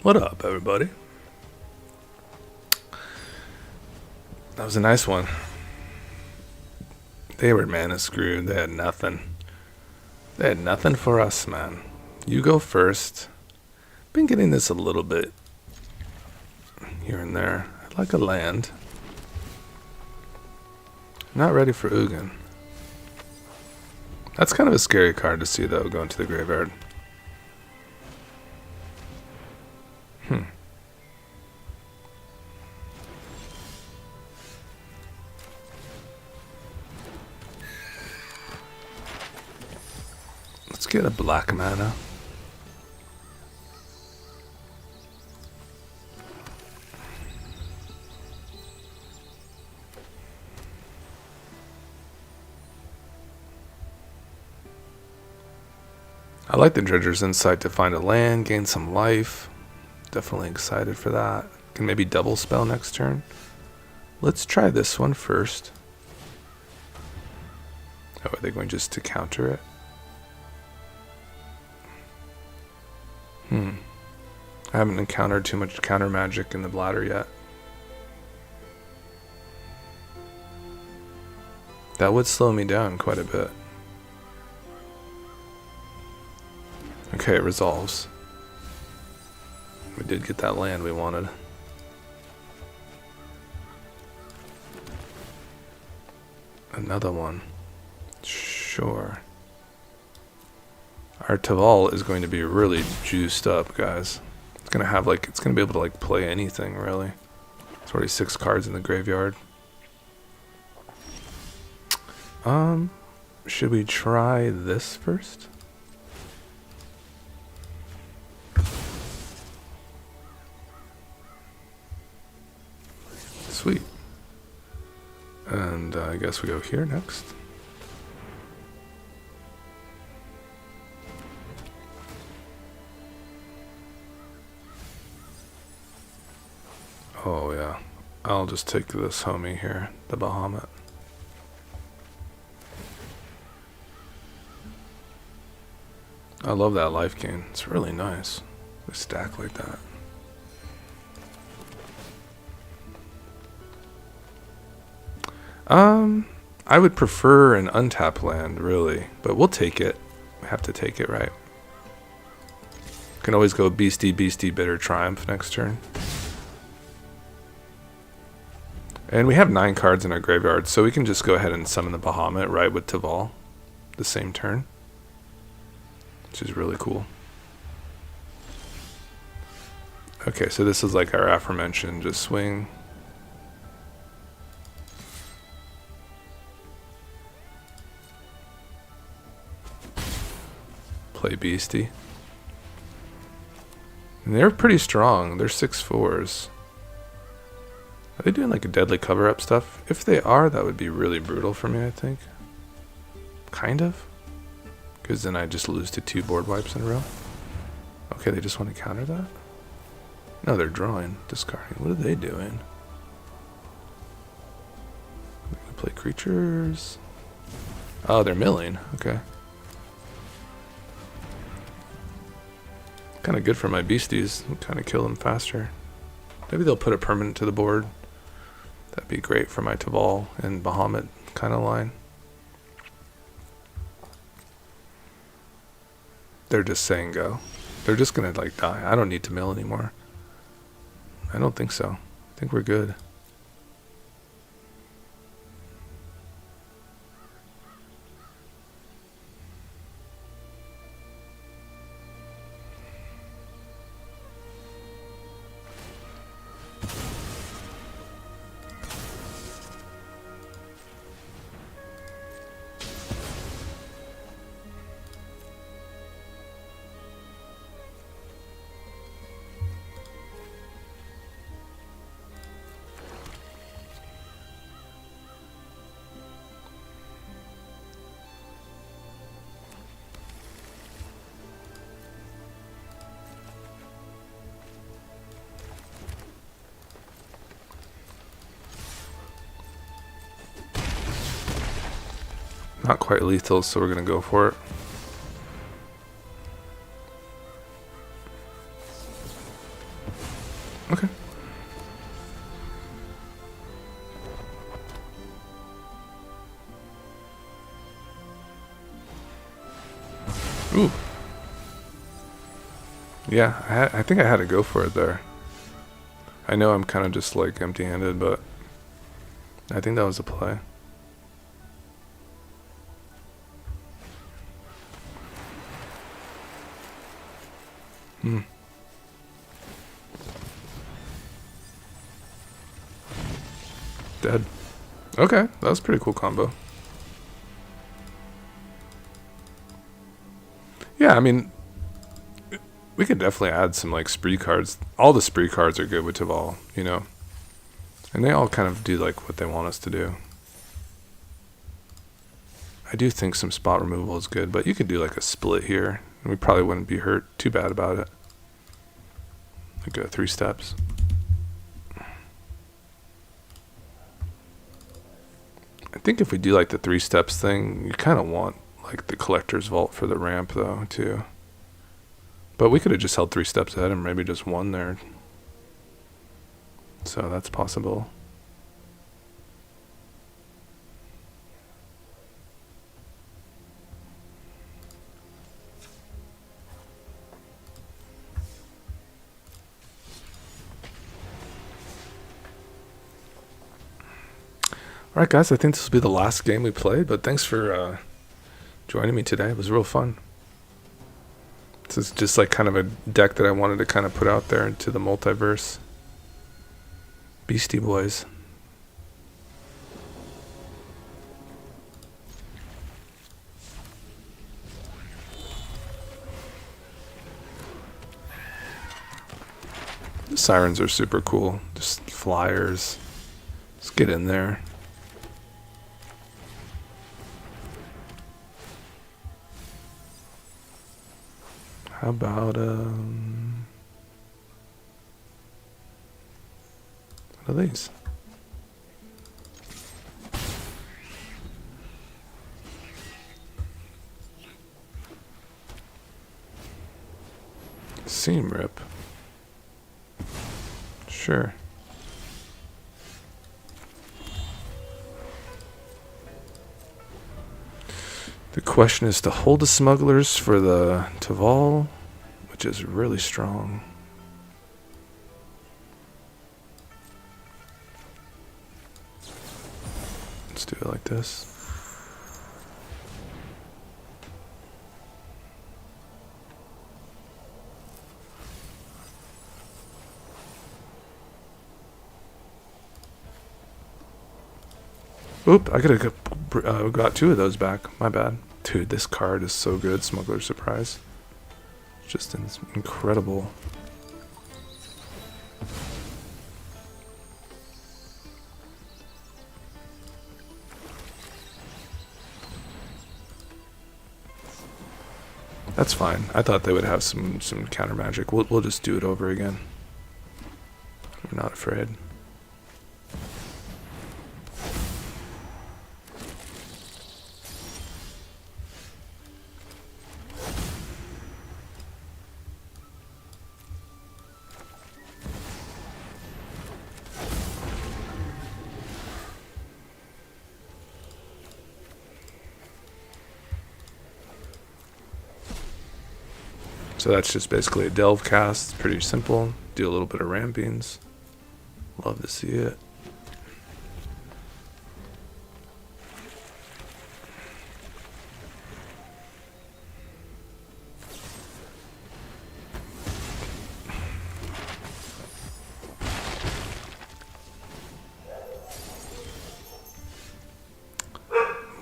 What up, everybody? That was a nice one. They were mana screwed. They had nothing. They had nothing for us, man. You go first. Been getting this a little bit here and there. I'd like a land. Not ready for Ugin. That's kind of a scary card to see, though, going to the graveyard. Let's get a black mana. I like the Dredger's Insight to find a land, gain some life. Definitely excited for that. Can maybe double spell next turn. Let's try this one first. Oh, are they going just to counter it? I haven't encountered too much counter magic in the bladder yet. That would slow me down quite a bit. Okay, it resolves. We did get that land we wanted. Another one. Sure. Our Teval is going to be really juiced up, guys. It's gonna have it's gonna be able to play anything really. It's already 6 cards in the graveyard. Should we try this first? Sweet. And I guess we go here next. Oh yeah, I'll just take this homie here, the Bahamut. I love that life gain. It's really nice. They stack like that. I would prefer an untap land, really, but we'll take it. We have to take it, right? Can always go Beastie, Bitter Triumph next turn. And we have 9 cards in our graveyard, so we can just go ahead and summon the Bahamut right with Teval the same turn, which is really cool. Okay, so this is like our aforementioned, just swing. Play Beastie. And they're pretty strong. They're 6/4s. Are they doing like a deadly cover-up stuff? If they are, that would be really brutal for me, I think. Kind of. Because then I just lose to 2 board wipes in a row. Okay, they just want to counter that? No, they're drawing, discarding. What are they doing? They're gonna play creatures. Oh, they're milling. Okay. Kind of good for my beasties. Kind of kill them faster. Maybe they'll put a permanent to the board. That'd be great for my Teval and Bahamut kind of line. They're just saying go. They're just gonna like die. I don't need to mill anymore. I don't think so. I think we're good. Not quite lethal, so we're gonna go for it. Okay. Ooh. Yeah, I think I had to go for it there. I know I'm kind of just like empty-handed, but I think that was a play. Dead. Okay, that was a pretty cool combo. Yeah, I mean, we could definitely add some like spree cards. All the spree cards are good with Teval, you know, and they all kind of do like what they want us to do. I do think some spot removal is good, but you could do like a split here, and we probably wouldn't be hurt too bad about it. We go 3 steps. I think if we do like the 3 steps thing, you kind of want like the collector's vault for the ramp though too. But we could have just held 3 steps ahead and maybe just won there. So that's possible. Alright guys, I think this will be the last game we played, but thanks for joining me today. It was real fun. This is just like kind of a deck that I wanted to kind of put out there into the multiverse. Beastie Boys. The sirens are super cool. Just flyers. Let's get in there. How about what are these? Seam rip. Sure. The question is to hold the smugglers for the Teval, which is really strong. Let's do it like this. Oop, I could have got 2 of those back. My bad. Dude, this card is so good. Smuggler's Surprise. Just incredible. That's fine. I thought they would have some counter magic. We'll just do it over again. We're not afraid. So that's just basically a delve cast. It's pretty simple. Do a little bit of rampings. Love to see it.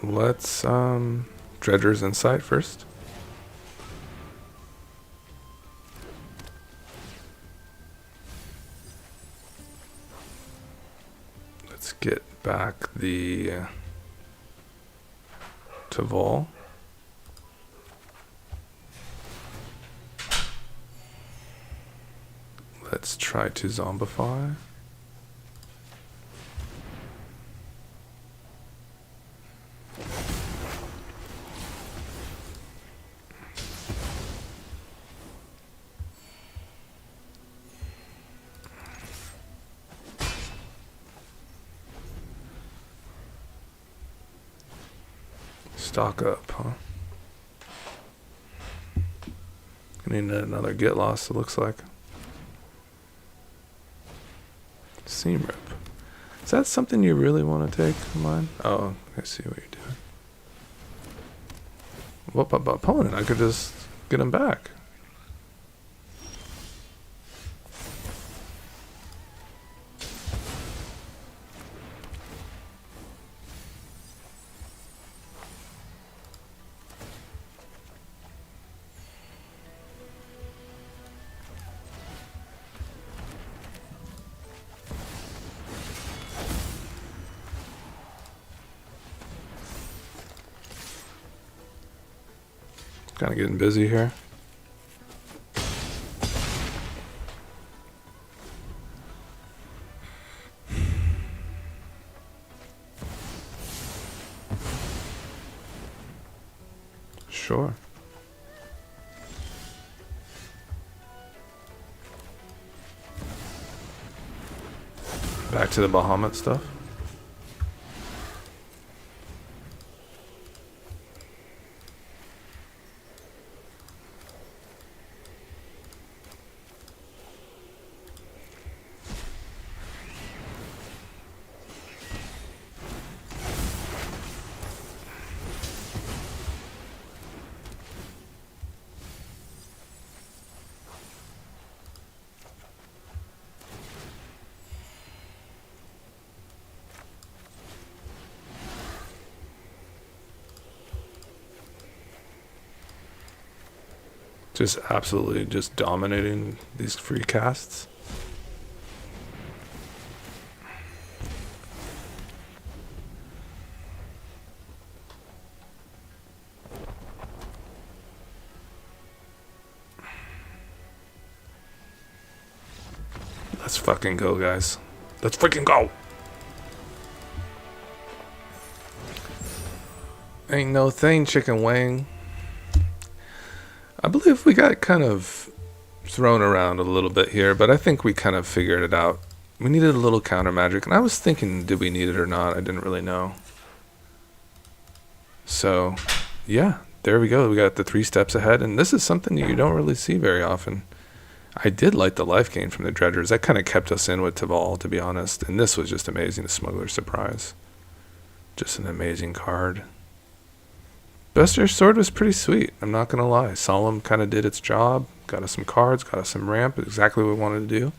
Let's Dredger's Insight first. Let's get back the Teval. Let's try to zombify. Stock up, huh? Gonna need another get lost, it looks like. Seam rip. Is that something you really want to take from mine? Oh, I see what you're doing. What about opponent? I could just get him back. Kind of getting busy here. Sure. Back to the Bahamut stuff. Just absolutely just dominating these free casts. Let's fucking go, guys. Let's freaking go! Ain't no thing, chicken wing. I believe we got kind of thrown around a little bit here, but I think we kind of figured it out. We needed a little counter magic, and I was thinking, did we need it or not? I didn't really know. So, yeah, there we go. We got the 3 steps ahead, and this is something you don't really see very often. I did like the life gain from the Dredgers. That kind of kept us in with Teval, to be honest, and this was just amazing, the Smuggler's Surprise. Just an amazing card. Buster's Sword was pretty sweet, I'm not going to lie. Solemn kind of did its job. Got us some cards, got us some ramp, exactly what we wanted to do.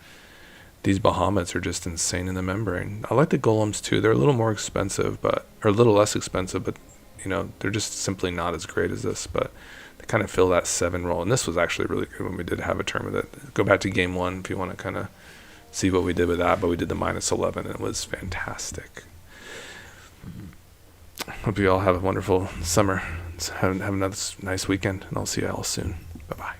These Bahamuts are just insane in the membrane. I like the Golems too. They're a little more expensive, or a little less expensive, but you know, they're just simply not as great as this. But they kind of fill that 7 role. And this was actually really good when we did have a turn with it. Go back to game 1 if you want to kind of see what we did with that. But we did the -11 and it was fantastic. Hope you all have a wonderful summer. Have another nice weekend, and I'll see you all soon. Bye-bye.